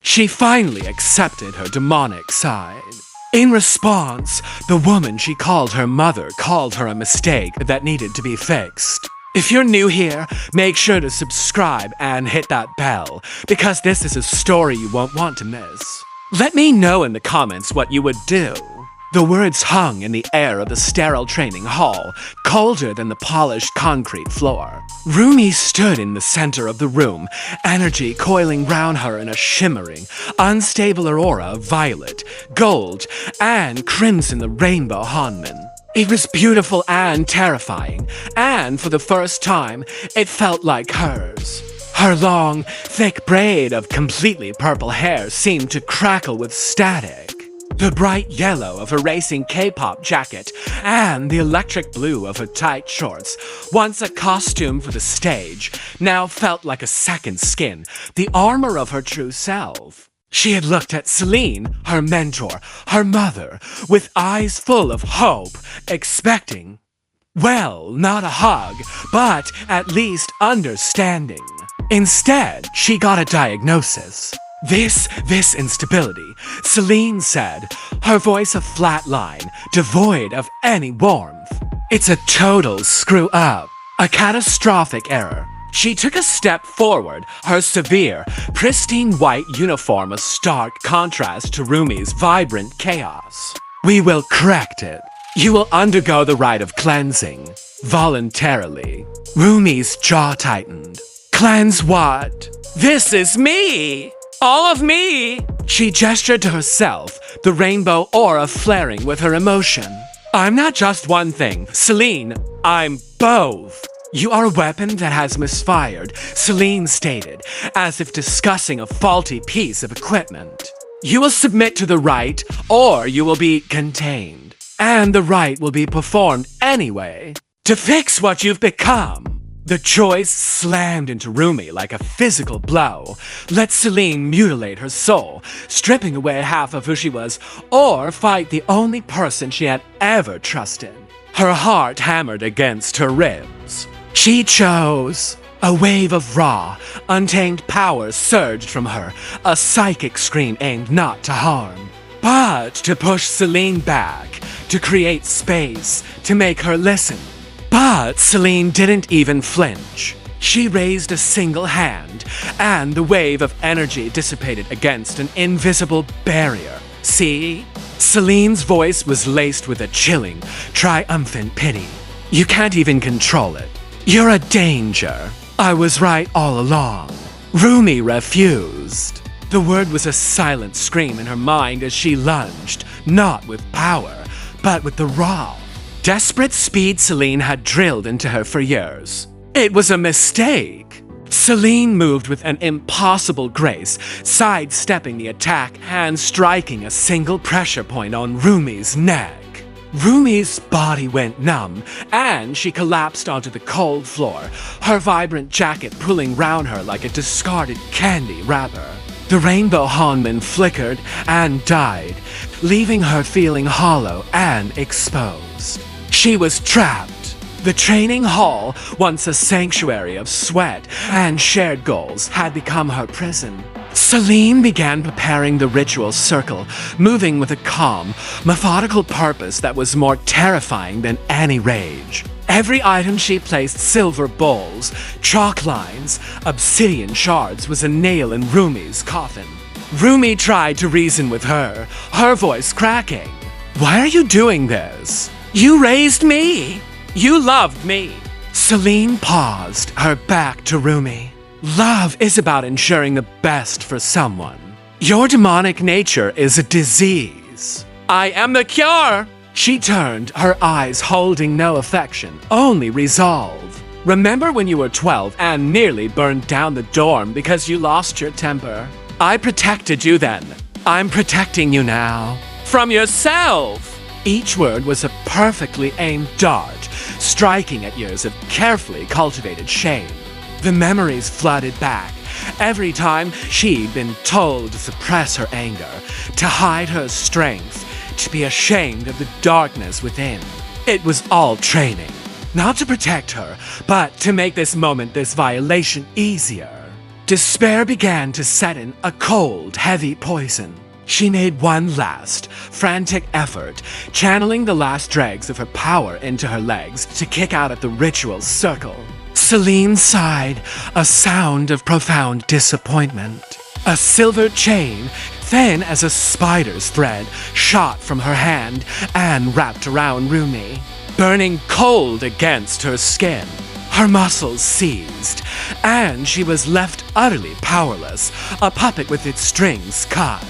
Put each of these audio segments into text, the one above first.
She finally accepted her demonic side. In response, the woman she called her mother called her a mistake that needed to be fixed. If you're new here, make sure to subscribe and hit that bell, because this is a story you won't want to miss. Let me know in the comments what you would do. The words hung in the air of the sterile training hall, colder than the polished concrete floor. Rumi stood in the center of the room, energy coiling round her in a shimmering, unstable aurora of violet, gold, and crimson the rainbow Hanman. It was beautiful and terrifying, and for the first time, it felt like hers. Her long, thick braid of completely purple hair seemed to crackle with static. The bright yellow of her racing K-pop jacket and the electric blue of her tight shorts, once a costume for the stage, now felt like a second skin, the armor of her true self. She had looked at Celine, her mentor, her mother, with eyes full of hope, expecting, well, not a hug, but at least understanding. Instead, she got a diagnosis. This instability, Celine said, her voice a flat line, devoid of any warmth. It's a total screw-up, a catastrophic error. She took a step forward, her severe, pristine white uniform a stark contrast to Rumi's vibrant chaos. We will correct it. You will undergo the rite of cleansing, voluntarily. Rumi's jaw tightened. Cleanse what? This is me! All of me! She gestured to herself, the rainbow aura flaring with her emotion. I'm not just one thing, Celine, I'm both. You are a weapon that has misfired, Celine stated, as if discussing a faulty piece of equipment. You will submit to the rite, or you will be contained. And the rite will be performed anyway. To fix what you've become. The choice slammed into Rumi like a physical blow. Let Celine mutilate her soul, stripping away half of who she was, or fight the only person she had ever trusted. Her heart hammered against her ribs. She chose. A wave of raw, untamed power surged from her, a psychic scream aimed not to harm, but to push Celine back, to create space, to make her listen. But Celine didn't even flinch. She raised a single hand, and the wave of energy dissipated against an invisible barrier. See? Celine's voice was laced with a chilling, triumphant pity. You can't even control it. You're a danger. I was right all along. Rumi refused. The word was a silent scream in her mind as she lunged, not with power, but with the raw, desperate speed Celine had drilled into her for years. It was a mistake. Celine moved with an impossible grace, sidestepping the attack and striking a single pressure point on Rumi's neck. Rumi's body went numb, and she collapsed onto the cold floor, her vibrant jacket pulling round her like a discarded candy wrapper. The rainbow Hanman flickered and died, leaving her feeling hollow and exposed. She was trapped. The training hall, once a sanctuary of sweat and shared goals, had become her prison. Celine began preparing the ritual circle, moving with a calm, methodical purpose that was more terrifying than any rage. Every item she placed, silver bowls, chalk lines, obsidian shards, was a nail in Rumi's coffin. Rumi tried to reason with her, her voice cracking. Why are you doing this? You raised me. You loved me. Celine paused, her back to Rumi. Love is about ensuring the best for someone. Your demonic nature is a disease. I am the cure. She turned, her eyes holding no affection, only resolve. Remember when you were 12 and nearly burned down the dorm because you lost your temper? I protected you then. I'm protecting you now. From yourself. Each word was a perfectly aimed dart, striking at years of carefully cultivated shame. The memories flooded back. Every time she'd been told to suppress her anger, to hide her strength, to be ashamed of the darkness within. It was all training. Not to protect her, but to make this moment, this violation, easier. Despair began to set in a cold, heavy poison. She made one last, frantic effort, channeling the last dregs of her power into her legs to kick out at the ritual circle. Celine sighed, a sound of profound disappointment. A silver chain, thin as a spider's thread, shot from her hand and wrapped around Rumi, burning cold against her skin. Her muscles seized, and she was left utterly powerless, a puppet with its strings cut.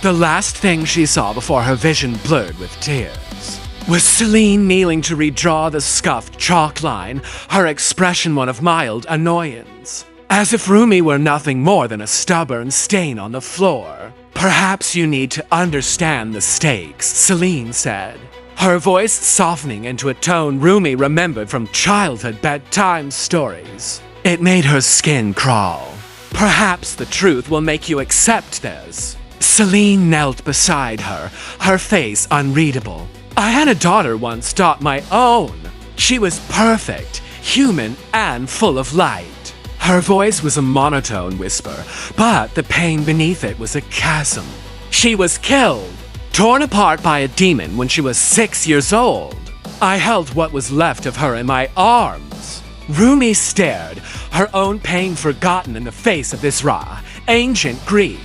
The last thing she saw before her vision blurred with tears was Celine kneeling to redraw the scuffed chalk line, her expression one of mild annoyance, as if Rumi were nothing more than a stubborn stain on the floor. "Perhaps you need to understand the stakes," Celine said, her voice softening into a tone Rumi remembered from childhood bedtime stories. It made her skin crawl. "Perhaps the truth will make you accept this." Celine knelt beside her, her face unreadable. "I had a daughter once, not my own. She was perfect, human, and full of light." Her voice was a monotone whisper, but the pain beneath it was a chasm. "She was killed, torn apart by a demon when she was 6 years old. I held what was left of her in my arms." Rumi stared, her own pain forgotten in the face of this raw, ancient grief.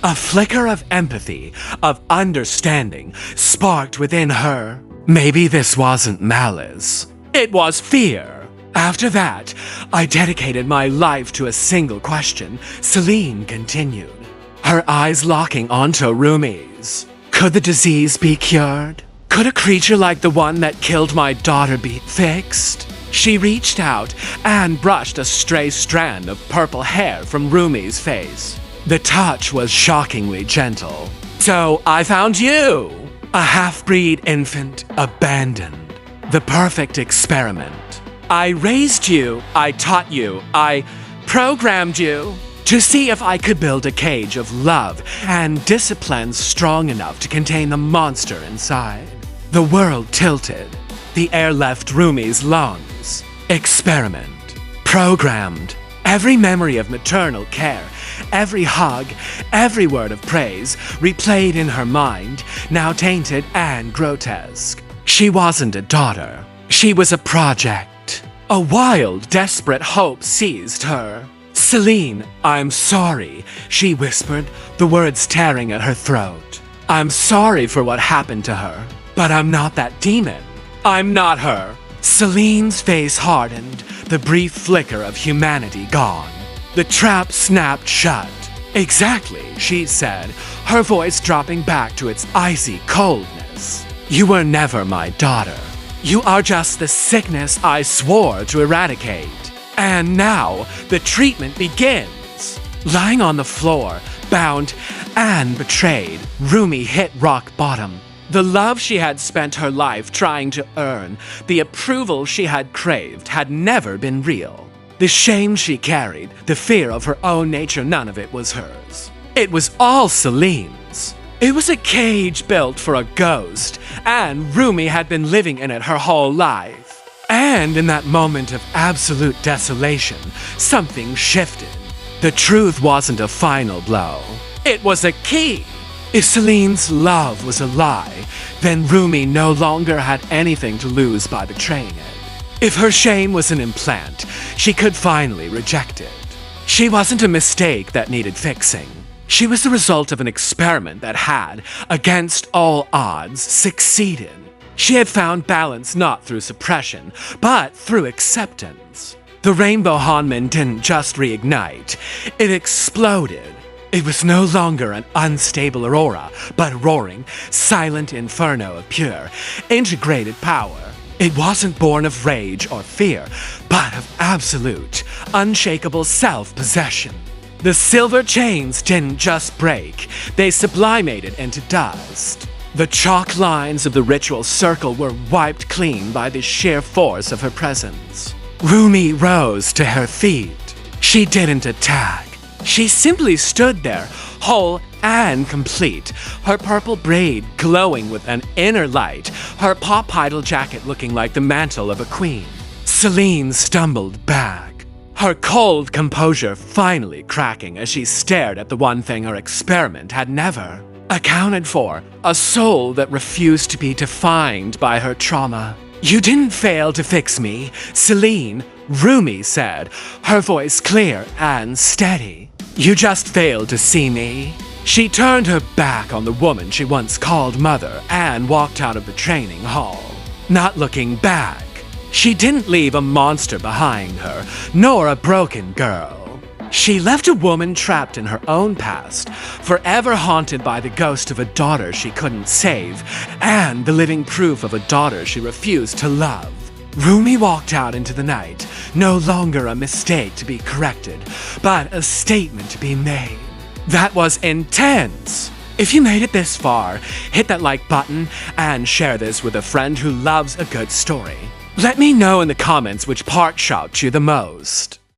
A flicker of empathy, of understanding, sparked within her. Maybe this wasn't malice. It was fear. "After that, I dedicated my life to a single question," Celine continued, her eyes locking onto Rumi's. "Could the disease be cured? Could a creature like the one that killed my daughter be fixed?" She reached out and brushed a stray strand of purple hair from Rumi's face. The touch was shockingly gentle. "So I found you, a half-breed infant abandoned. The perfect experiment. I raised you, I taught you, I programmed you to see if I could build a cage of love and discipline strong enough to contain the monster inside." The world tilted. The air left Rumi's lungs. Experiment. Programmed. Every memory of maternal care, every hug, every word of praise replayed in her mind, now tainted and grotesque. She wasn't a daughter. She was a project. A wild, desperate hope seized her. "Celine, I'm sorry," she whispered, the words tearing at her throat. "I'm sorry for what happened to her, but I'm not that demon. I'm not her." Celine's face hardened, the brief flicker of humanity gone. The trap snapped shut. "Exactly," she said, her voice dropping back to its icy coldness. "You were never my daughter. You are just the sickness I swore to eradicate. And now the treatment begins." Lying on the floor, bound and betrayed, Rumi hit rock bottom. The love she had spent her life trying to earn, the approval she had craved, had never been real. The shame she carried, the fear of her own nature, none of it was hers. It was all Celine's. It was a cage built for a ghost, and Rumi had been living in it her whole life. And in that moment of absolute desolation, something shifted. The truth wasn't a final blow. It was a key. If Celine's love was a lie, then Rumi no longer had anything to lose by betraying it. If her shame was an implant, she could finally reject it. She wasn't a mistake that needed fixing. She was the result of an experiment that had, against all odds, succeeded. She had found balance not through suppression, but through acceptance. The rainbow Hanmin didn't just reignite, it exploded. It was no longer an unstable aurora, but a roaring, silent inferno of pure, integrated power. It wasn't born of rage or fear, but of absolute, unshakable self-possession. The silver chains didn't just break, they sublimated into dust. The chalk lines of the ritual circle were wiped clean by the sheer force of her presence. Rumi rose to her feet. She didn't attack. She simply stood there, whole and complete, her purple braid glowing with an inner light, her pop idol jacket looking like the mantle of a queen. Celine stumbled back. her cold composure finally cracking as she stared at the one thing her experiment had never accounted for, a soul that refused to be defined by her trauma. "You didn't fail to fix me, Celine," Rumi said, her voice clear and steady. "You just failed to see me." She turned her back on the woman she once called mother and walked out of the training hall, not looking back. She didn't leave a monster behind her, nor a broken girl. She left a woman trapped in her own past, forever haunted by the ghost of a daughter she couldn't save, and the living proof of a daughter she refused to love. Rumi walked out into the night, no longer a mistake to be corrected, but a statement to be made. That was intense. If you made it this far, hit that like button and share this with a friend who loves a good story. Let me know in the comments which part shocked you the most.